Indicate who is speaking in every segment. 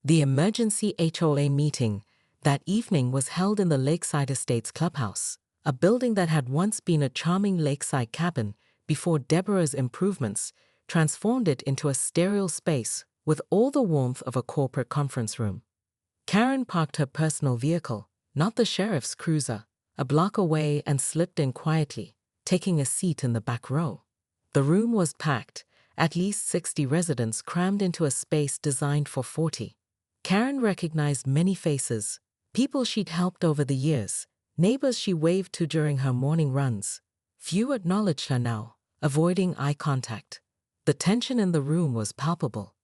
Speaker 1: The emergency HOA meeting that evening was held in the Lakeside Estates clubhouse, a building that had once been a charming lakeside cabin before Deborah's improvements transformed it into a sterile space with all the warmth of a corporate conference room. Karen parked her personal vehicle, not the sheriff's cruiser, a block away and slipped in quietly, taking a seat in the back row. The room was packed, at least 60 residents crammed into a space designed for 40. Karen recognized many faces, people she'd helped over the years, neighbors she waved to during her morning runs. Few acknowledged her now, avoiding eye contact. The tension in the room was palpable.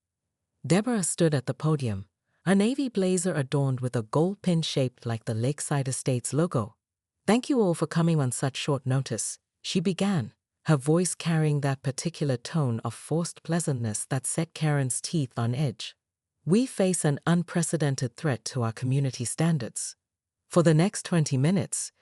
Speaker 1: Deborah stood at the podium, a navy blazer adorned with a gold pin shaped like the Lakeside Estates logo. "Thank you all for coming on such short notice," she began, her voice carrying that particular tone of forced pleasantness that set Karen's teeth on edge. "We face an unprecedented threat to our community standards." For the next 20 minutes,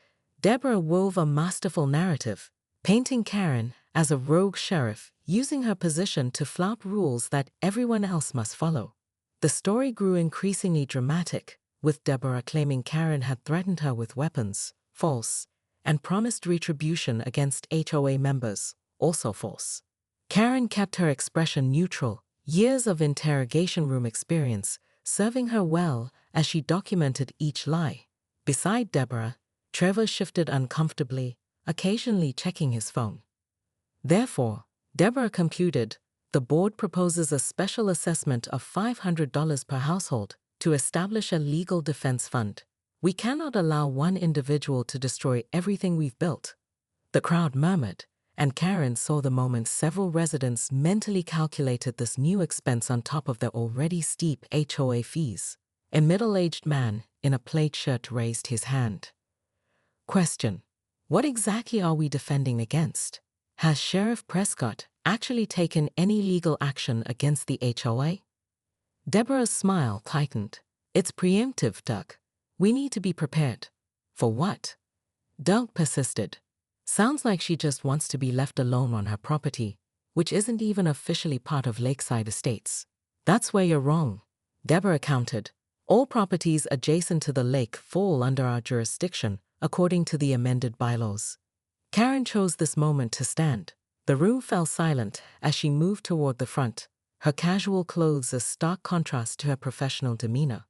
Speaker 1: Deborah wove a masterful narrative, painting Karen as a rogue sheriff using her position to flout rules that everyone else must follow. The story grew increasingly dramatic, with Deborah claiming Karen had threatened her with weapons, false, and promised retribution against HOA members, also false. Karen kept her expression neutral, years of interrogation room experience serving her well as she documented each lie. Beside Deborah, Trevor shifted uncomfortably, occasionally checking his phone. Therefore, Deborah concluded, the board proposes a special assessment of $500 per household to establish a legal defense fund. We cannot allow one individual to destroy everything we've built. The crowd murmured, and Karen saw the moment several residents mentally calculated this new expense on top of their already steep HOA fees. A middle-aged man in a plaid shirt raised his hand. Question: what exactly are we defending against? Has Sheriff Prescott actually taken any legal action against the HOA? Deborah's smile tightened. It's preemptive, Doug. We need to be prepared. For what? Doug persisted. Sounds like she just wants to be left alone on her property, which isn't even officially part of Lakeside Estates. That's where you're wrong, Deborah countered. All properties adjacent to the lake fall under our jurisdiction, according to the amended bylaws. Karen chose this moment to stand. The room fell silent as she moved toward the front, her casual clothes a stark contrast to her professional demeanor.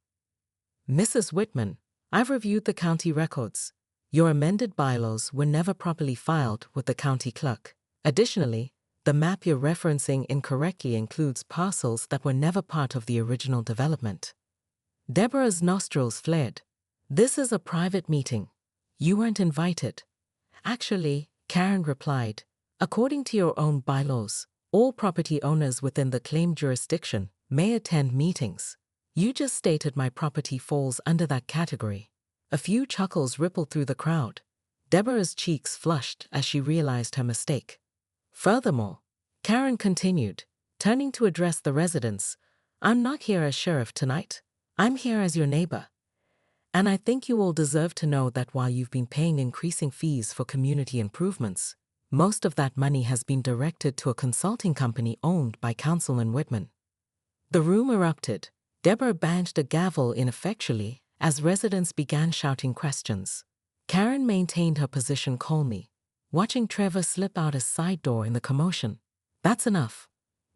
Speaker 1: "Mrs. Whitman, I've reviewed the county records. Your amended bylaws were never properly filed with the county clerk. Additionally, the map you're referencing incorrectly includes parcels that were never part of the original development." Deborah's nostrils flared. "This is a private meeting. You weren't invited." "Actually," Karen replied, "according to your own bylaws, all property owners within the claimed jurisdiction may attend meetings. You just stated my property falls under that category." A few chuckles rippled through the crowd. Deborah's cheeks flushed as she realized her mistake. "Furthermore," Karen continued, turning to address the residents, "I'm not here as sheriff tonight. I'm here as your neighbor. And I think you all deserve to know that while you've been paying increasing fees for community improvements, most of that money has been directed to a consulting company owned by Councilman Whitman." The room erupted. Deborah banged a gavel ineffectually as residents began shouting questions. Karen maintained her position calmly, watching Trevor slip out a side door in the commotion. "That's enough,"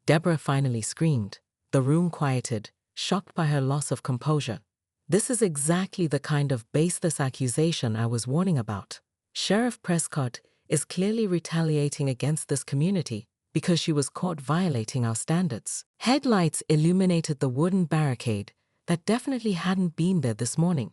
Speaker 1: Deborah finally screamed. The room quieted, shocked by her loss of composure. "This is exactly the kind of baseless accusation I was warning about. Sheriff Prescott is clearly retaliating against this community because she was caught violating our standards." Headlights illuminated the wooden barricade that definitely hadn't been there this morning.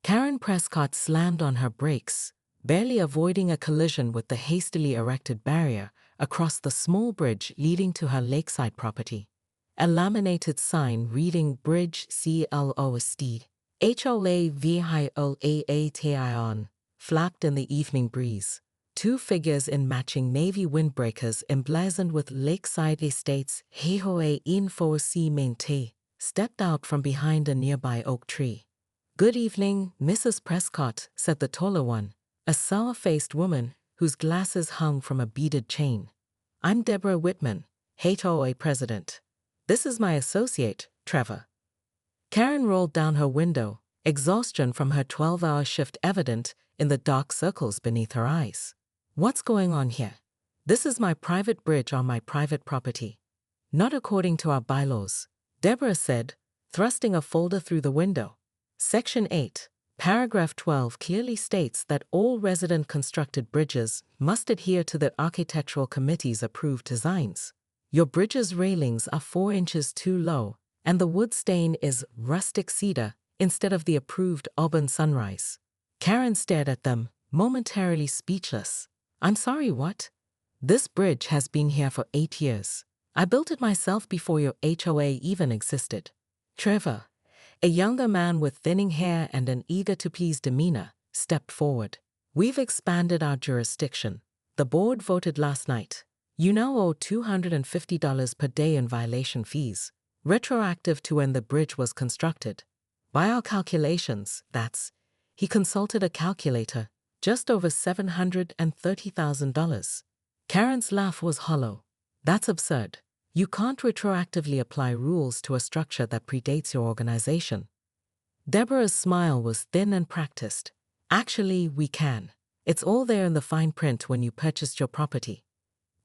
Speaker 1: Karen Prescott slammed on her brakes, barely avoiding a collision with the hastily erected barrier across the small bridge leading to her lakeside property. A laminated sign reading Bridge CLOST HOA VIOLAATION flapped in the evening breeze. Two figures in matching navy windbreakers emblazoned with Lakeside Estates HOA Info C Mente stepped out from behind a nearby oak tree. "Good evening, Mrs. Prescott," said the taller one, a sour-faced woman whose glasses hung from a beaded chain. "I'm Deborah Whitman, HOA president. This is my associate, Trevor." Karen rolled down her window, exhaustion from her 12-hour shift evident in the dark circles beneath her eyes. What's going on here? This is my private bridge on my private property. Not according to our bylaws, Deborah said, thrusting a folder through the window. Section 8, paragraph 12 clearly states that all resident-constructed bridges must adhere to the Architectural Committee's approved designs. Your bridge's railings are 4 inches too low, and the wood stain is rustic cedar instead of the approved auburn sunrise. Karen stared at them, momentarily speechless. I'm sorry, what? This bridge has been here for 8 years. I built it myself before your HOA even existed. Trevor, a younger man with thinning hair and an eager-to-please demeanor, stepped forward. We've expanded our jurisdiction. The board voted last night. You now owe $250 per day in violation fees, retroactive to when the bridge was constructed. By our calculations, that's, he consulted a calculator, just over $730,000. Karen's laugh was hollow. That's absurd. You can't retroactively apply rules to a structure that predates your organization. Deborah's smile was thin and practiced. Actually, we can. It's all there in the fine print when you purchased your property.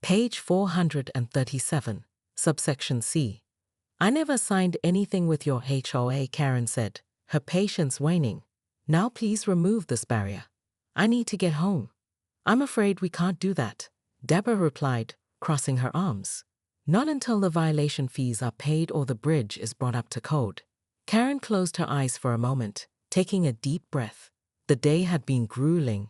Speaker 1: Page 437, subsection C. I never signed anything with your HOA, Karen said, her patience waning. Now please remove this barrier. I need to get home. I'm afraid we can't do that, Deborah replied, crossing her arms. Not until the violation fees are paid or the bridge is brought up to code. Karen closed her eyes for a moment, taking a deep breath. The day had been grueling.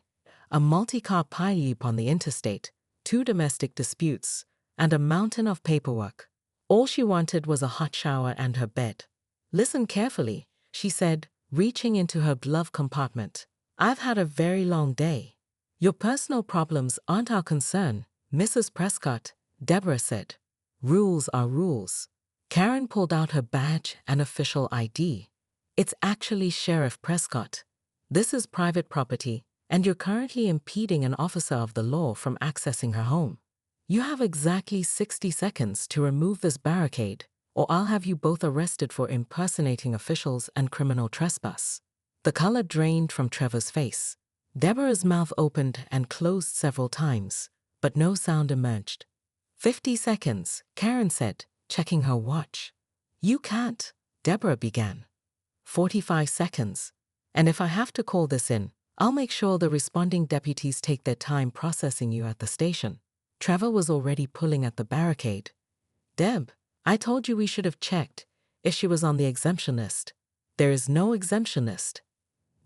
Speaker 1: A multi-car pileup on the interstate, 2 domestic disputes, and a mountain of paperwork. All she wanted was a hot shower and her bed. Listen carefully, she said, reaching into her glove compartment. I've had a very long day. Your personal problems aren't our concern, Mrs. Prescott, Deborah said. Rules are rules. Karen pulled out her badge and official ID. It's actually Sheriff Prescott. This is private property, and you're currently impeding an officer of the law from accessing her home. You have exactly 60 seconds to remove this barricade, or I'll have you both arrested for impersonating officials and criminal trespass. The color drained from Trevor's face. Deborah's mouth opened and closed several times, but no sound emerged. 50 seconds, Karen said, checking her watch. You can't, Deborah began. 45 seconds. And if I have to call this in, I'll make sure the responding deputies take their time processing you at the station. Trevor was already pulling at the barricade. Deb, I told you we should have checked if she was on the exemption list. There is no exemption list.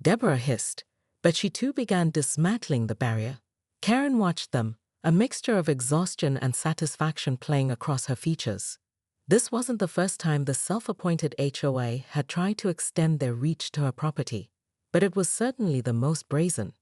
Speaker 1: Deborah hissed, but she too began dismantling the barrier. Karen watched them, a mixture of exhaustion and satisfaction playing across her features. This wasn't the first time the self-appointed HOA had tried to extend their reach to her property, but it was certainly the most brazen.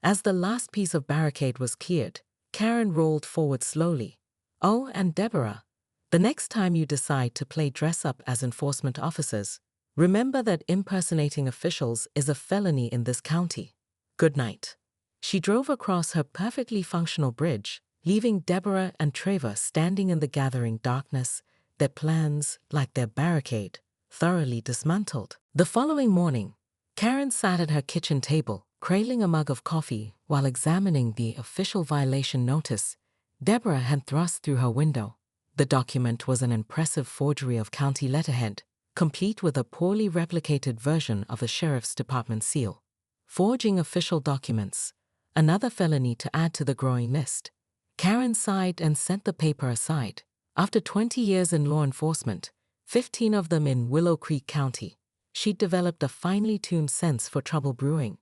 Speaker 1: As the last piece of barricade was cleared, Karen rolled forward slowly. Oh, and Deborah, the next time you decide to play dress-up as enforcement officers, remember that impersonating officials is a felony in this county. Good night. She drove across her perfectly functional bridge, leaving Deborah and Trevor standing in the gathering darkness, their plans, like their barricade, thoroughly dismantled. The following morning, Karen sat at her kitchen table, cradling a mug of coffee while examining the official violation notice Deborah had thrust through her window. The document was an impressive forgery of county letterhead, complete with a poorly replicated version of the sheriff's department seal. Forging official documents, another felony to add to the growing list. Karen sighed and sent the paper aside. After 20 years in law enforcement, 15 of them in Willow Creek County, she'd developed a finely tuned sense for trouble brewing.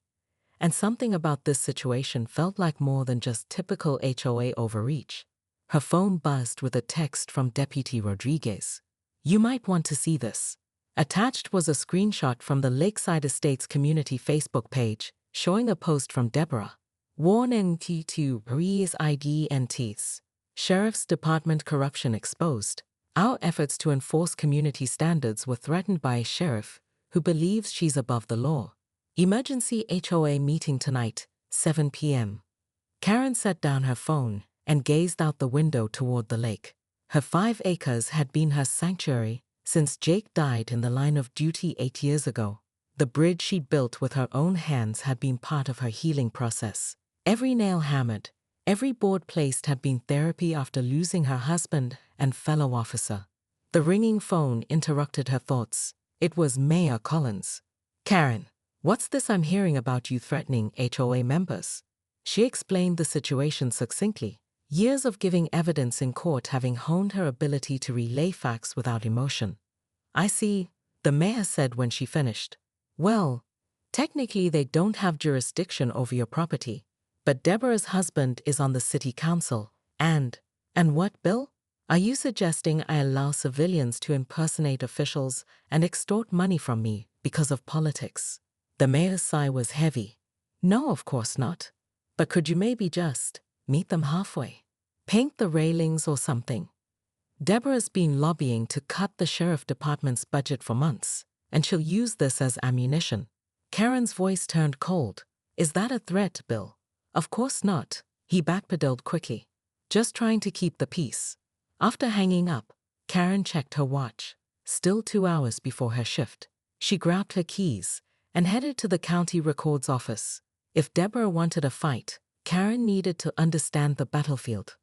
Speaker 1: And something about this situation felt like more than just typical HOA overreach. Her phone buzzed with a text from Deputy Rodriguez. You might want to see this. Attached was a screenshot from the Lakeside Estates community Facebook page, showing a post from Deborah. Warning to raise IDNTs. Sheriff's Department corruption exposed. Our efforts to enforce community standards were threatened by a sheriff who believes she's above the law. Emergency HOA meeting tonight, 7 p.m. Karen set down her phone and gazed out the window toward the lake. Her 5 acres had been her sanctuary, Since Jake died in the line of duty 8 years ago, the bridge she'd built with her own hands had been part of her healing process. Every nail hammered, every board placed had been therapy after losing her husband and fellow officer. The ringing phone interrupted her thoughts. It was Mayor Collins. "Karen, what's this I'm hearing about you threatening HOA members?" She explained the situation succinctly, years of giving evidence in court having honed her ability to relay facts without emotion. "I see," the mayor said when she finished. "Well, technically they don't have jurisdiction over your property, but Deborah's husband is on the city council, and what, Bill? Are you suggesting I allow civilians to impersonate officials and extort money from me because of politics?" The mayor's sigh was heavy. "No, of course not. But could you maybe just meet them halfway? Paint the railings or something? Deborah's been lobbying to cut the sheriff department's budget for months, and she'll use this as ammunition." Karen's voice turned cold. "Is that a threat, Bill?" "Of course not," he backpedaled quickly. "Just trying to keep the peace." After hanging up, Karen checked her watch. Still 2 hours before her shift. She grabbed her keys and headed to the county records office. If Deborah wanted a fight, Karen needed to understand the battlefield.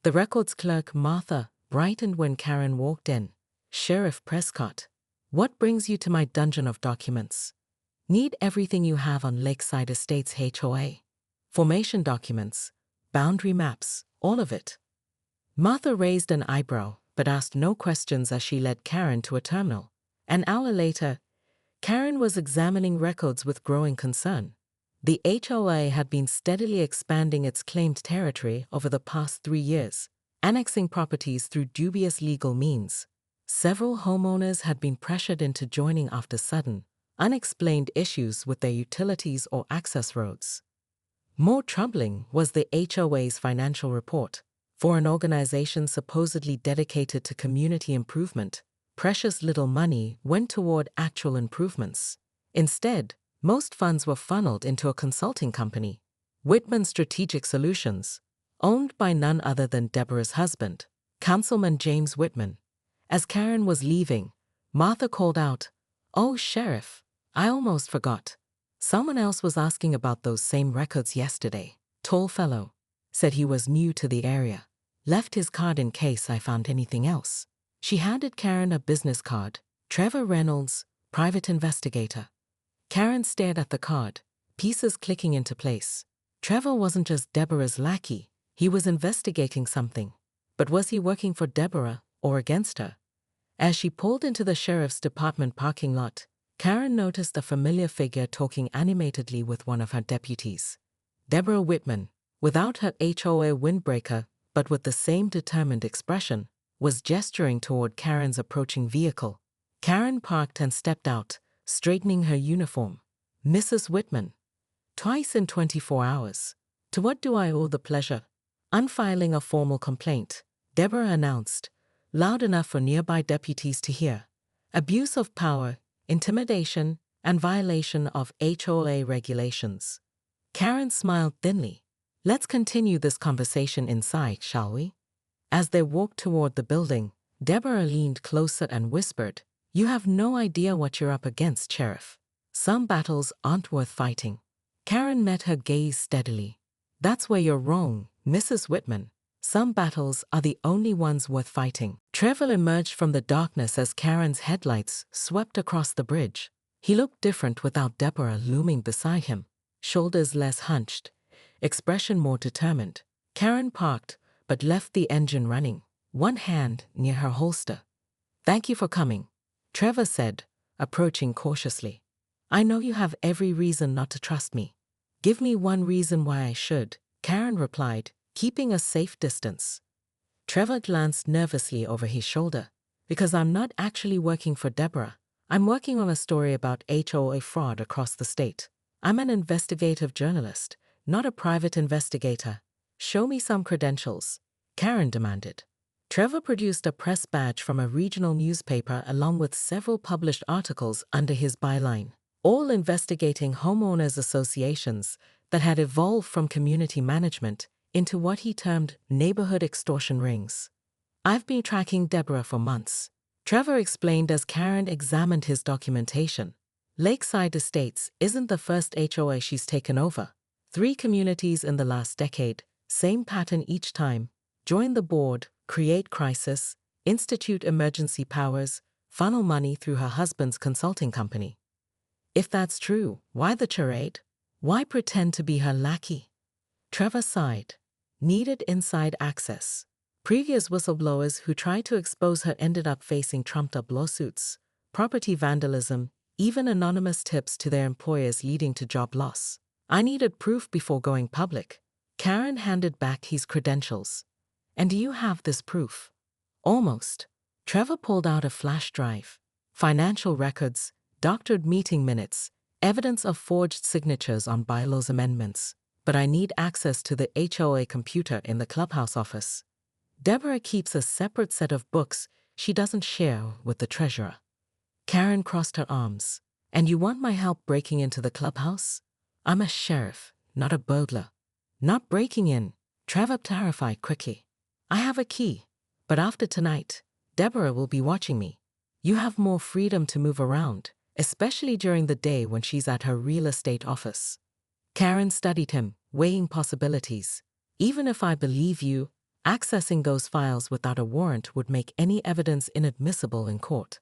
Speaker 1: The records clerk, Martha, brightened when Karen walked in. "Sheriff Prescott, what brings you to my dungeon of documents?" "Need everything you have on Lakeside Estates HOA. Formation documents, boundary maps, all of it." Martha raised an eyebrow, but asked no questions as she led Karen to a terminal. An hour later, Karen was examining records with growing concern. The HOA had been steadily expanding its claimed territory over the past 3 years, annexing properties through dubious legal means. Several homeowners had been pressured into joining after sudden, unexplained issues with their utilities or access roads. More troubling was the HOA's financial report. For an organization supposedly dedicated to community improvement, precious little money went toward actual improvements. Instead, most funds were funneled into a consulting company, Whitman Strategic Solutions, owned by none other than Deborah's husband, Councilman James Whitman. As Karen was leaving, Martha called out, "Oh, Sheriff, I almost forgot. Someone else was asking about those same records yesterday. Tall fellow. Said he was new to the area. Left his card in case I found anything else." She handed Karen a business card. "Trevor Reynolds, private investigator." Karen stared at the card, pieces clicking into place. Trevor wasn't just Deborah's lackey, he was investigating something. But was he working for Deborah or against her? As she pulled into the sheriff's department parking lot, Karen noticed a familiar figure talking animatedly with one of her deputies. Deborah Whitman, without her HOA windbreaker, but with the same determined expression, was gesturing toward Karen's approaching vehicle. Karen parked and stepped out, straightening her uniform. "Mrs. Whitman. Twice in 24 hours. To what do I owe the pleasure?" Unfiling a formal complaint, Deborah announced, loud enough for nearby deputies to hear. "Abuse of power, intimidation, and violation of HOA regulations." Karen smiled thinly. "Let's continue this conversation inside, shall we?" As they walked toward the building, Deborah leaned closer and whispered, "You have no idea what you're up against, Sheriff. Some battles aren't worth fighting." Karen met her gaze steadily. "That's where you're wrong, Mrs. Whitman. Some battles are the only ones worth fighting." Trevor emerged from the darkness as Karen's headlights swept across the bridge. He looked different without Deborah looming beside him, shoulders less hunched, expression more determined. Karen parked, but left the engine running, one hand near her holster. "Thank you for coming," Trevor said, approaching cautiously. "I know you have every reason not to trust me." "Give me one reason why I should," Karen replied, keeping a safe distance. Trevor glanced nervously over his shoulder. "Because I'm not actually working for Deborah. I'm working on a story about HOA fraud across the state. I'm an investigative journalist, not a private investigator. Show me some credentials," Karen demanded. Trevor produced a press badge from a regional newspaper along with several published articles under his byline, all investigating homeowners associations that had evolved from community management into what he termed neighborhood extortion rings. "I've been tracking Deborah for months," Trevor explained as Karen examined his documentation. Lakeside Estates isn't the first HOA she's taken over. 3 communities in the last decade, same pattern each time. Join the board, create crisis, institute emergency powers, funnel money through her husband's consulting company. If that's true, why the charade? Why pretend to be her lackey? Trevor sighed. Needed inside access. Previous whistleblowers who tried to expose her ended up facing trumped-up lawsuits, property vandalism, even anonymous tips to their employers leading to job loss. I needed proof before going public. Karen handed back his credentials. And do you have this proof? Almost. Trevor pulled out a flash drive. Financial records, doctored meeting minutes, evidence of forged signatures on bylaws amendments. But I need access to the HOA computer in the clubhouse office. Deborah keeps a separate set of books she doesn't share with the treasurer. Karen crossed her arms. And you want my help breaking into the clubhouse? I'm a sheriff, not a burglar. Not breaking in. Trevor clarified quickly. I have a key, but after tonight, Deborah will be watching me. You have more freedom to move around, especially during the day when she's at her real estate office. Karen studied him, weighing possibilities. Even if I believe you, accessing those files without a warrant would make any evidence inadmissible in court.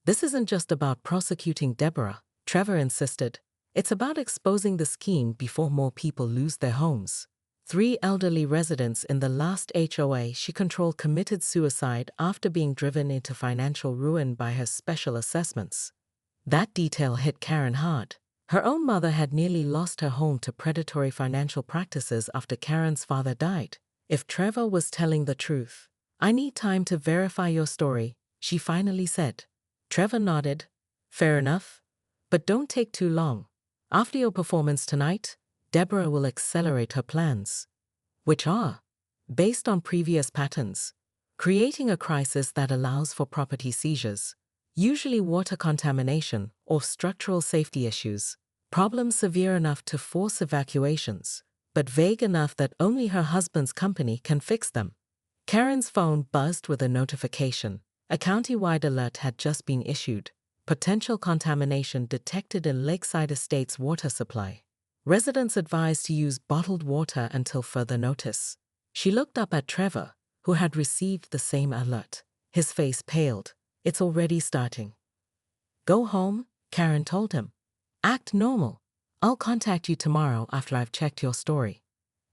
Speaker 1: This isn't just about prosecuting Deborah, Trevor insisted. It's about exposing the scheme before more people lose their homes. 3 elderly residents in the last HOA she controlled committed suicide after being driven into financial ruin by her special assessments. That detail hit Karen hard. Her own mother had nearly lost her home to predatory financial practices after Karen's father died. If Trevor was telling the truth, I need time to verify your story, she finally said. Trevor nodded. Fair enough. But don't take too long. After your performance tonight, Deborah will accelerate her plans. Which are, based on previous patterns, creating a crisis that allows for property seizures, usually water contamination or structural safety issues, problems severe enough to force evacuations, but vague enough that only her husband's company can fix them. Karen's phone buzzed with a notification. A county-wide alert had just been issued. Potential contamination detected in Lakeside Estates' water supply. Residents advised to use bottled water until further notice. She looked up at Trevor, who had received the same alert. His face paled. It's already starting. Go home, Karen told him. Act normal. I'll contact you tomorrow after I've checked your story.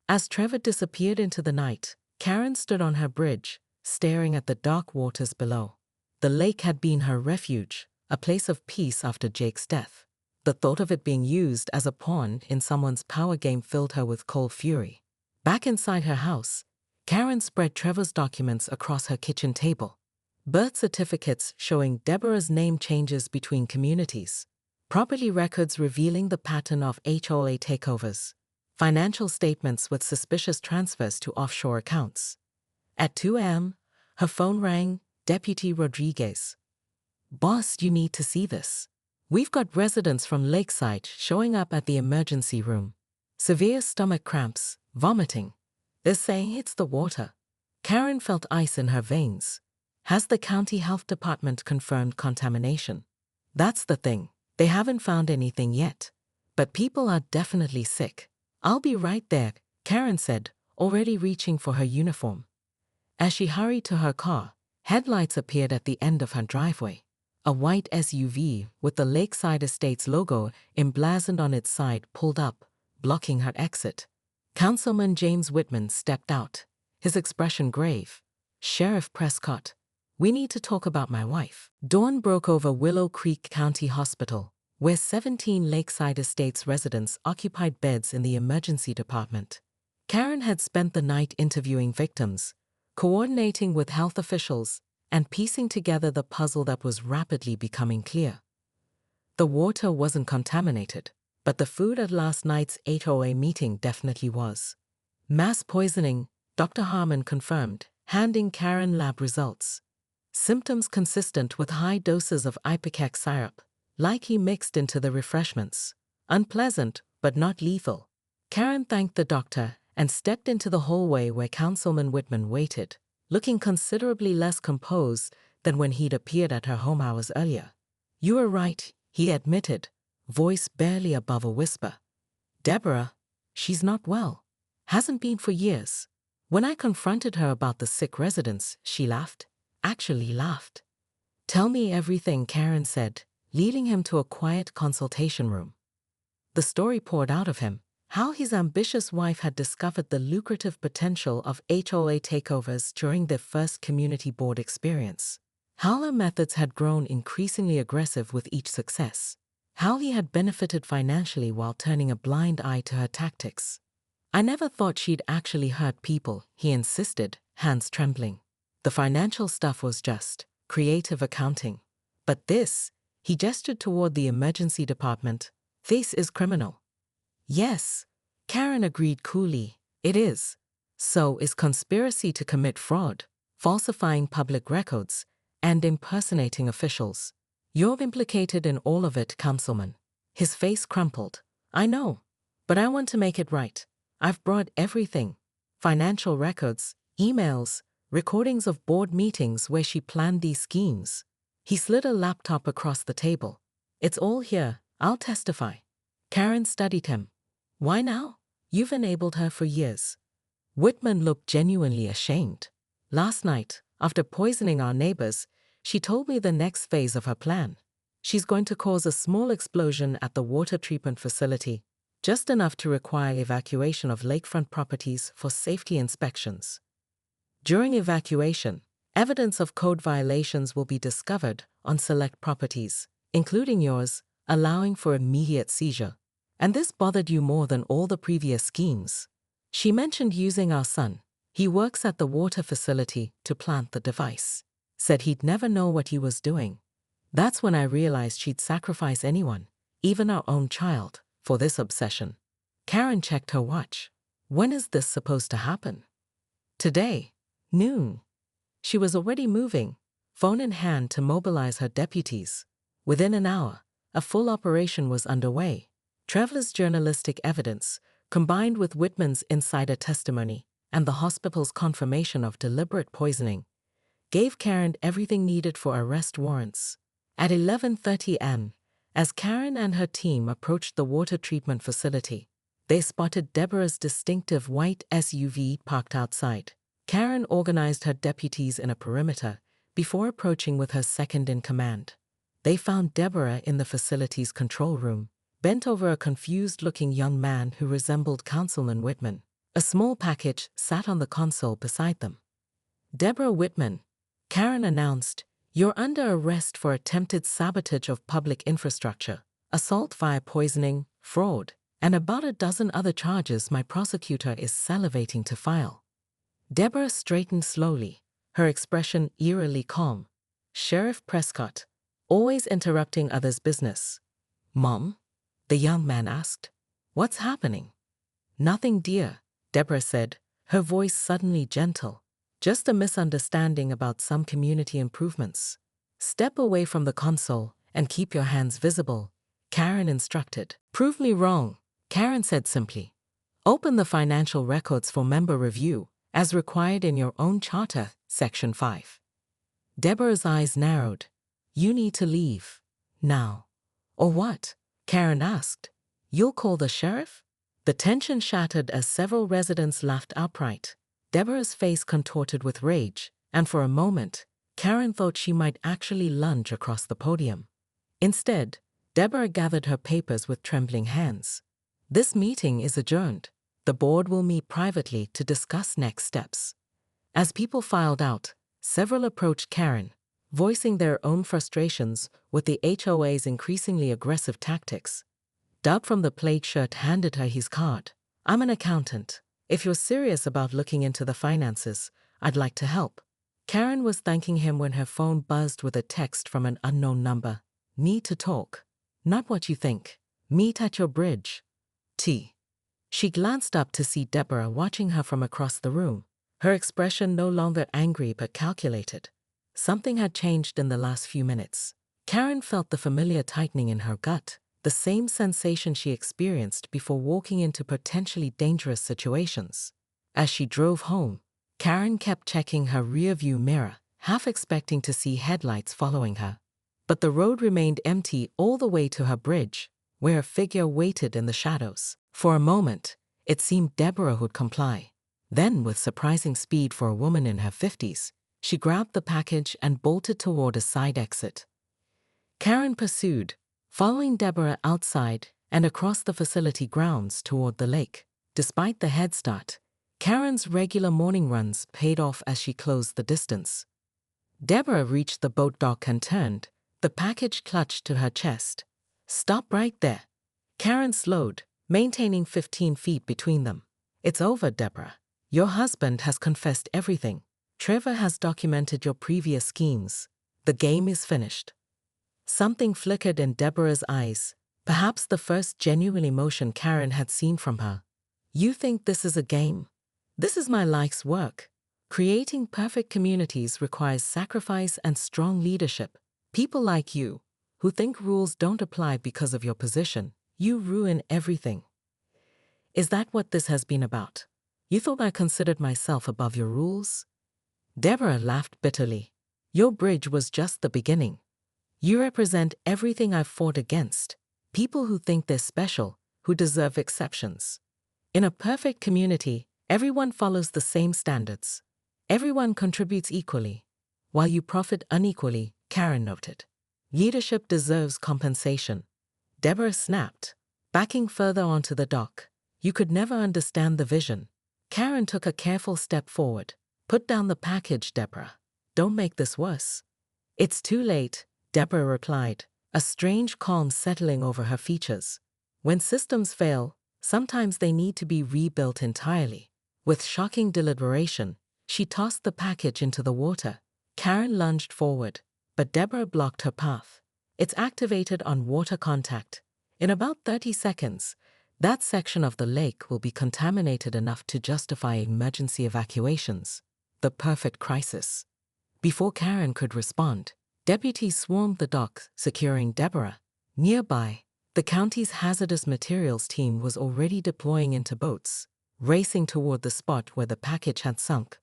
Speaker 1: As Trevor disappeared into the night, Karen stood on her bridge, staring at the dark waters below. The lake had been her refuge, a place of peace after Jake's death. The thought of it being used as a pawn in someone's power game filled her with cold fury. Back inside her house, Karen spread Trevor's documents across her kitchen table. Birth certificates showing Deborah's name changes between communities. Property records revealing the pattern of HOA takeovers. Financial statements with suspicious transfers to offshore accounts. At 2 a.m., her phone rang. Deputy Rodriguez. Boss, you need to see this. We've got residents from Lakeside showing up at the emergency room. Severe stomach cramps, vomiting. They're saying it's the water. Karen felt ice in her veins. Has the county health department confirmed contamination? That's the thing. They haven't found anything yet. But people are definitely sick. I'll be right there, Karen said, already reaching for her uniform. As she hurried to her car, headlights appeared at the end of her driveway. A white SUV with the Lakeside Estates logo emblazoned on its side pulled up, blocking her exit. Councilman James Whitman stepped out, his expression grave. Sheriff Prescott, we need to talk about my wife. Dawn broke over Willow Creek County Hospital, where 17 Lakeside Estates residents occupied beds in the emergency department. Karen had spent the night interviewing victims, coordinating with health officials, and piecing together the puzzle that was rapidly becoming clear. The water wasn't contaminated, but the food at last night's HOA meeting definitely was. Mass poisoning, Dr. Harmon confirmed, handing Karen lab results. Symptoms consistent with high doses of ipecac syrup, likely mixed into the refreshments. Unpleasant, but not lethal. Karen thanked the doctor and stepped into the hallway where Councilman Whitman waited, looking considerably less composed than when he'd appeared at her home hours earlier. "You were right," he admitted, voice barely above a whisper. "Deborah, she's not well. Hasn't been for years." When I confronted her about the sick residents, she laughed. Actually laughed. "Tell me everything," Karen said, leading him to a quiet consultation room. The story poured out of him, how his ambitious wife had discovered the lucrative potential of HOA takeovers during their first community board experience. How her methods had grown increasingly aggressive with each success. How he had benefited financially while turning a blind eye to her tactics. "I never thought she'd actually hurt people," he insisted, hands trembling. "The financial stuff was just creative accounting. But this," he gestured toward the emergency department, "this is criminal." "Yes," Karen agreed coolly, "it is. So is conspiracy to commit fraud, falsifying public records, and impersonating officials. You're implicated in all of it, Councilman." His face crumpled. "I know, but I want to make it right. I've brought everything. Financial records, emails, recordings of board meetings where she planned these schemes." He slid a laptop across the table. "It's all here, I'll testify." Karen studied him. "Why now? You've enabled her for years." Whitman looked genuinely ashamed. "Last night, after poisoning our neighbors, she told me the next phase of her plan. She's going to cause a small explosion at the water treatment facility, just enough to require evacuation of lakefront properties for safety inspections. During evacuation, evidence of code violations will be discovered on select properties, including yours, allowing for immediate seizure. And this bothered you more than all the previous schemes." She mentioned using our son. "He works at the water facility to plant the device. Said he'd never know what he was doing. That's when I realized she'd sacrifice anyone, even our own child, for this obsession." Karen checked her watch. "When is this supposed to happen?" "Today, noon." She was already moving, phone in hand, to mobilize her deputies. Within an hour, a full operation was underway. Trevor's journalistic evidence, combined with Whitman's insider testimony and the hospital's confirmation of deliberate poisoning, gave Karen everything needed for arrest warrants. At 11:30 am, as Karen and her team approached the water treatment facility, they spotted Deborah's distinctive white SUV parked outside. Karen organized her deputies in a perimeter before approaching with her second-in-command. They found Deborah in the facility's control room, bent over a confused-looking young man who resembled Councilman Whitman. A small package sat on the console beside them. "Deborah Whitman," Karen announced, "you're under arrest for attempted sabotage of public infrastructure, assault via poisoning, fraud, and about a dozen other charges my prosecutor is salivating to file." Deborah straightened slowly, her expression eerily calm. "Sheriff Prescott, always interrupting others' business." "Mom?" the young man asked. "What's happening?" "Nothing, dear," Deborah said, her voice suddenly gentle. "Just a misunderstanding about some community improvements." "Step away from the console and keep your hands visible," Karen instructed. "Prove me wrong," Karen said simply. "Open the financial records for member review, as required in your own charter, Section 5. Deborah's eyes narrowed. "You need to leave. Now." "Or what?" Karen asked. "You'll call the sheriff?" The tension shattered as several residents laughed outright. Deborah's face contorted with rage, and for a moment, Karen thought she might actually lunge across the podium. Instead, Deborah gathered her papers with trembling hands. "This meeting is adjourned. The board will meet privately to discuss next steps." As people filed out, several approached Karen, voicing their own frustrations with the HOA's increasingly aggressive tactics. Doug from the plaid shirt handed her his card. "I'm an accountant. If you're serious about looking into the finances, I'd like to help." Karen was thanking him when her phone buzzed with a text from an unknown number. "Need to talk. Not what you think. Meet at your bridge. T." She glanced up to see Deborah watching her from across the room, her expression no longer angry but calculated. Something had changed in the last few minutes. Karen felt the familiar tightening in her gut, the same sensation she experienced before walking into potentially dangerous situations. As she drove home, Karen kept checking her rearview mirror, half expecting to see headlights following her. But the road remained empty all the way to her bridge, where a figure waited in the shadows. For a moment, it seemed Deborah would comply. Then, with surprising speed for a woman in her 50s, she grabbed the package and bolted toward a side exit. Karen pursued, following Deborah outside and across the facility grounds toward the lake. Despite the head start, Karen's regular morning runs paid off as she closed the distance. Deborah reached the boat dock and turned, the package clutched to her chest. "Stop right there." Karen slowed, maintaining 15 feet between them. "It's over, Deborah. Your husband has confessed everything. Trevor has documented your previous schemes. The game is finished." Something flickered in Deborah's eyes, perhaps the first genuine emotion Karen had seen from her. "You think this is a game? This is my life's work. Creating perfect communities requires sacrifice and strong leadership. People like you, who think rules don't apply because of your position, you ruin everything. Is that what this has been about? You thought I considered myself above your rules?" Deborah laughed bitterly. "Your bridge was just the beginning. You represent everything I've fought against. People who think they're special, who deserve exceptions. In a perfect community, everyone follows the same standards. Everyone contributes equally. While you profit unequally," Karen noted. "Leadership deserves compensation." Deborah snapped, backing further onto the dock. "You could never understand the vision." Karen took a careful step forward. "Put down the package, Deborah. Don't make this worse." "It's too late," Deborah replied, a strange calm settling over her features. "When systems fail, sometimes they need to be rebuilt entirely." With shocking deliberation, she tossed the package into the water. Karen lunged forward, but Deborah blocked her path. "It's activated on water contact. In about 30 seconds, that section of the lake will be contaminated enough to justify emergency evacuations. The perfect crisis." Before Karen could respond, deputies swarmed the dock, securing Deborah. Nearby, the county's hazardous materials team was already deploying into boats, racing toward the spot where the package had sunk.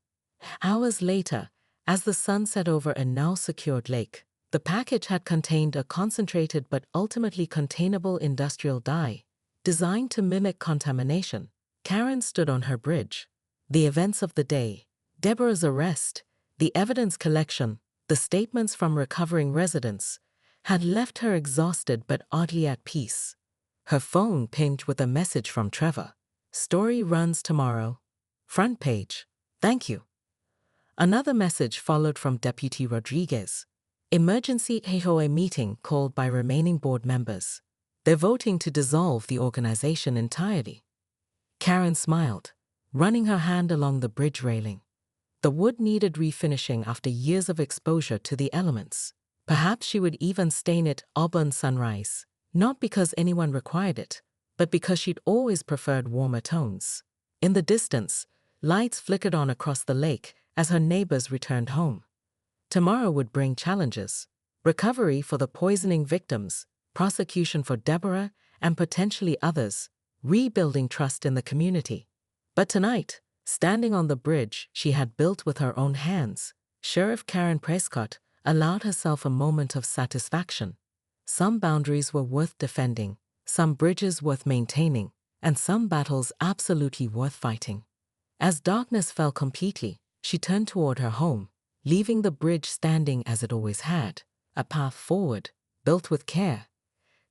Speaker 1: Hours later, as the sun set over a now secured lake, the package had contained a concentrated but ultimately containable industrial dye, designed to mimic contamination. Karen stood on her bridge. The events of the day, Deborah's arrest, the evidence collection, the statements from recovering residents, had left her exhausted but oddly at peace. Her phone pinged with a message from Trevor. "Story runs tomorrow. Front page. Thank you." Another message followed from Deputy Rodriguez. "Emergency HOA meeting called by remaining board members. They're voting to dissolve the organization entirely." Karen smiled, running her hand along the bridge railing. The wood needed refinishing after years of exposure to the elements. Perhaps she would even stain it auburn sunrise, not because anyone required it, but because she'd always preferred warmer tones. In the distance, lights flickered on across the lake as her neighbors returned home. Tomorrow would bring challenges: recovery for the poisoning victims, prosecution for Deborah and potentially others, rebuilding trust in the community. But tonight, standing on the bridge she had built with her own hands, Sheriff Karen Prescott allowed herself a moment of satisfaction. Some boundaries were worth defending, some bridges worth maintaining, and some battles absolutely worth fighting. As darkness fell completely, she turned toward her home, leaving the bridge standing as it always had, a path forward, built with care,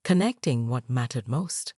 Speaker 1: connecting what mattered most.